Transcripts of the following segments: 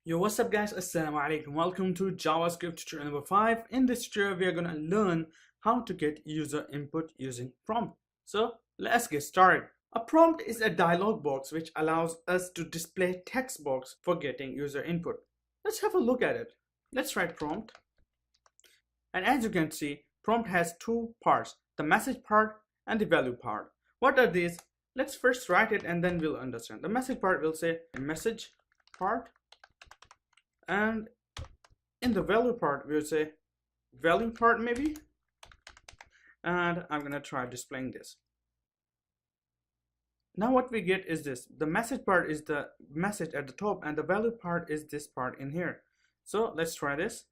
Yo, what's up guys? Assalamu alaikum. Welcome to JavaScript tutorial number 5. In this tutorial, we are going to learn how to get user input using prompt. So let's get started. A prompt is a dialog box which allows us to display text box for getting user input. Let's have a look at it. Let's write prompt. And as you can see, prompt has two parts, the message part and the value part. What are these? Let's first write it and then we'll understand. The message part will say message part. And in the value part, we'll say value part maybe. And I'm going to try displaying this. Now what we get is this. The message part is the message at the top and the value part is this part in here. So let's try this.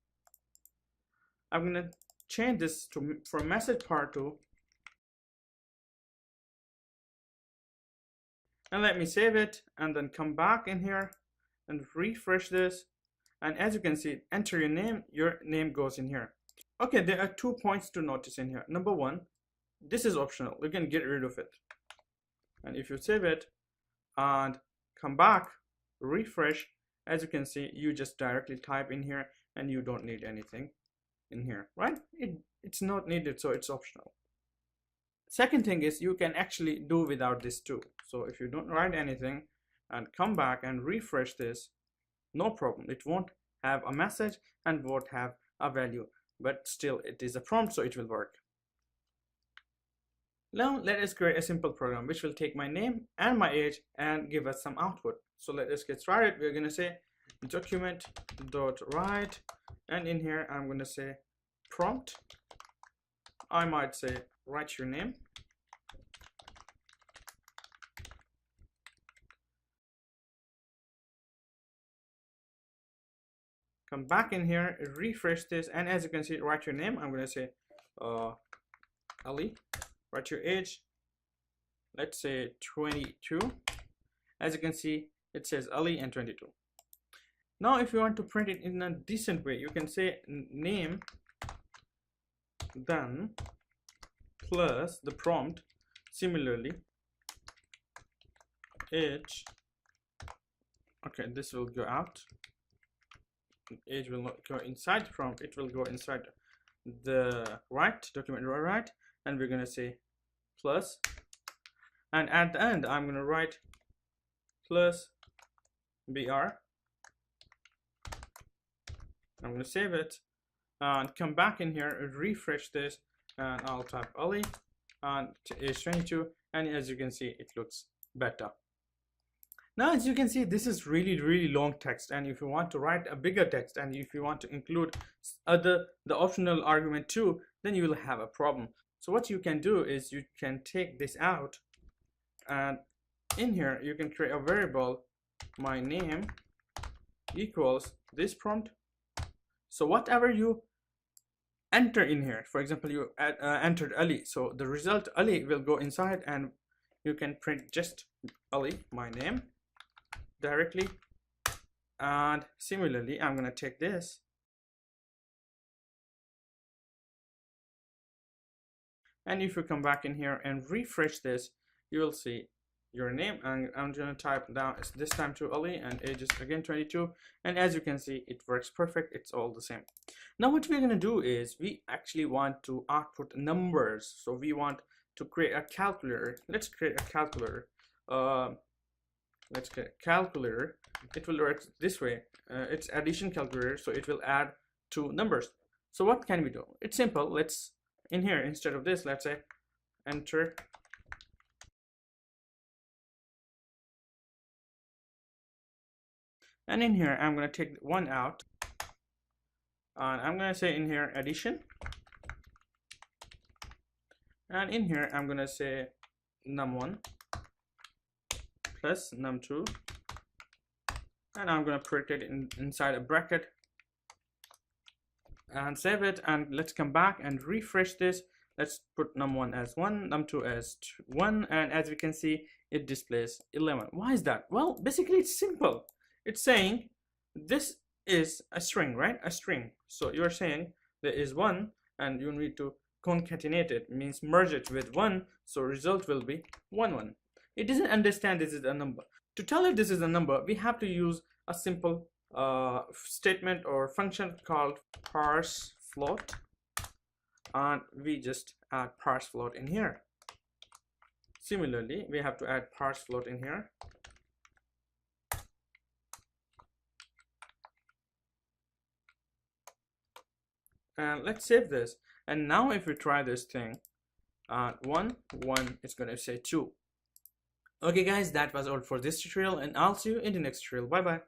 I'm going to change this from message part to. And let me save it and then come back in here and refresh this. And as you can see, enter your name goes in here. Okay, there are 2 points to notice in here. Number one, this is optional. You can get rid of it. And if you save it and come back, refresh, as you can see, you just directly type in here and you don't need anything in here, right? It's not needed, so it's optional. Second thing is you can actually do without this too. So if you don't write anything and come back and refresh this, no problem, it won't have a message and won't have a value, but still it is a prompt, so it will work. Now let us create a simple program which will take my name and my age and give us some output. So let us get started. We're going to say document.write, and in here I'm going to say prompt. I might say write your name. Come back in here, refresh this, and as you can see, write your name. I'm going to say Ali. Write your age. Let's say 22. As you can see, it says Ali and 22. Now if you want to print it in a decent way, you can say name then plus the prompt. Similarly, age. Okay, this will go out. Age will not go inside the prompt, it will go inside the document write, and we're going to say plus, and at the end I'm going to write plus br. I'm going to save it and come back in here, refresh this, and I'll type Ali and age 22, and as you can see, it looks better. Now as you can see, this is really long text, and if you want to write a bigger text and if you want to include the optional argument too, then you will have a problem. So what you can do is you can take this out, and in here you can create a variable my name equals this prompt. So whatever you enter in here, for example you entered Ali, so the result Ali will go inside, and you can print just Ali, my name, directly. And similarly, I'm going to take this and if you come back in here and refresh this, you will see your name, and I'm going to type down this time to Ali, and age is again 22, and as you can see, it works perfect. It's all the same. Now what we're going to do is we actually want to output numbers, so we want to create a calculator. Let's create a calculator. Let's get a calculator. It will work this way. It's addition calculator, so it will add two numbers. So what can we do? It's simple. Let's in here, instead of this, let's say enter and in here I'm going to take one out, and I'm going to say in here addition, and in here I'm going to say num1 plus num2, and I'm going to put it inside a bracket and save it, and let's come back and refresh this. Let's put num1 as 1, num2 as 1, and as we can see, it displays 11. Why is that? Well, basically it's simple. It's saying this is a string, right? A string. So you're saying there is 1 and you need to concatenate it, means merge it with 1, so result will be 1 1. It doesn't understand this is a number. To tell it this is a number, we have to use a simple statement or function called parse float, and we just add parse float in here. Similarly, we have to add parse float in here. And let's save this. And now if we try this thing, 1 it's going to say 2. Okay guys, that was all for this tutorial, and I'll see you in the next tutorial. Bye bye.